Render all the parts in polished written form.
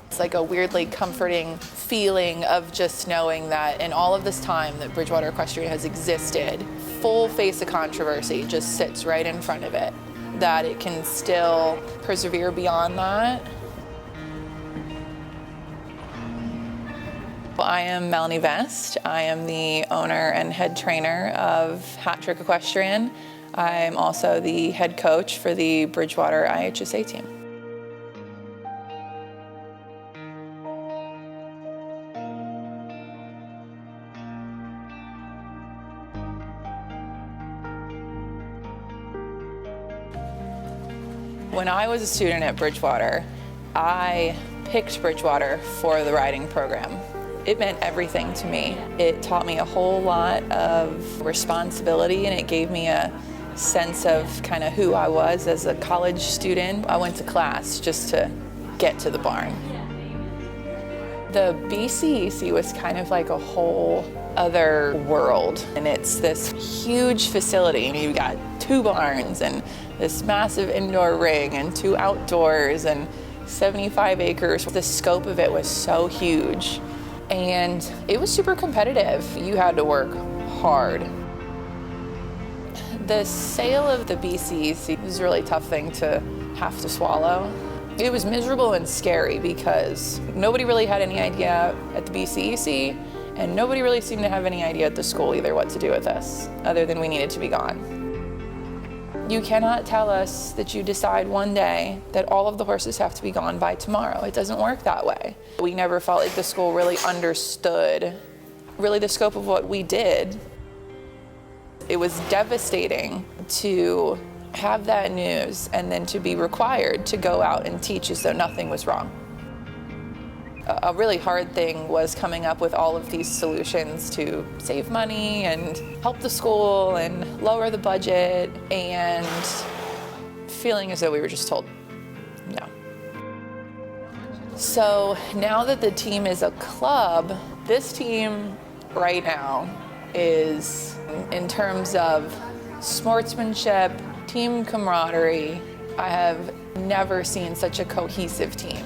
It's like a weirdly comforting feeling of just knowing that in all of this time that Bridgewater Equestrian has existed, full face of controversy just sits right in front of it, that it can still persevere beyond that. I am Melanie Vest. I am the owner and head trainer of Hat Trick Equestrian. I'm also the head coach for the Bridgewater IHSA team. When I was a student at Bridgewater, I picked Bridgewater for the riding program. It meant everything to me. It taught me a whole lot of responsibility, and it gave me a sense of kind of who I was as a college student. I went to class just to get to the barn. The BCEC was kind of like a whole other world, and it's this huge facility. You've got 2 barns and this massive indoor ring and 2 outdoors and 75 acres. The scope of it was so huge, and it was super competitive. You had to work hard. The sale of the BCEC was a really tough thing to have to swallow. It was miserable and scary because nobody really had any idea at the BCEC, and nobody really seemed to have any idea at the school either what to do with us, other than we needed to be gone. You cannot tell us that you decide one day that all of the horses have to be gone by tomorrow. It doesn't work that way. We never felt like the school really understood really the scope of what we did. It was devastating to have that news and then to be required to go out and teach as though nothing was wrong. A really hard thing was coming up with all of these solutions to save money and help the school and lower the budget, and feeling as though we were just told no. So now that the team is a club, this team right now is, in terms of sportsmanship, team camaraderie, I have never seen such a cohesive team.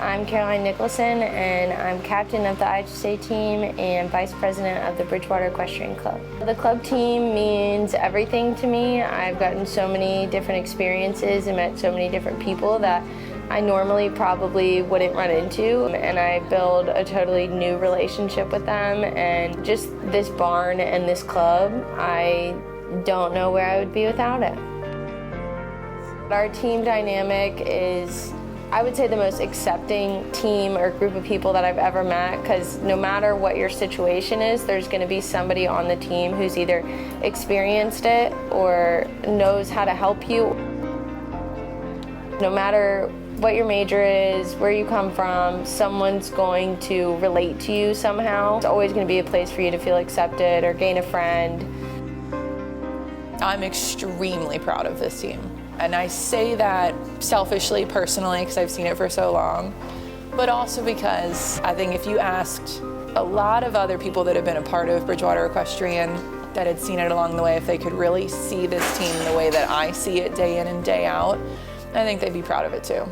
I'm Nicholson, and I'm captain of the IHSA team and vice president of the Bridgewater Equestrian Club. The club team means everything to me. I've gotten so many different experiences and met so many different people that I normally probably wouldn't run into, and I build a totally new relationship with them. And just this barn and this club, I don't know where I would be without it. Our team dynamic is, I would say, the most accepting team or group of people that I've ever met, because no matter what your situation is, there's going to be somebody on the team who's either experienced it or knows how to help you. No matter what your major is, where you come from, someone's going to relate to you somehow. It's always going to be a place for you to feel accepted or gain a friend. I'm extremely proud of this team. And I say that selfishly, personally, because I've seen it for so long, but also because I think if you asked a lot of other people that have been a part of Bridgewater Equestrian that had seen it along the way, if they could really see this team the way that I see it day in and day out, I think they'd be proud of it too.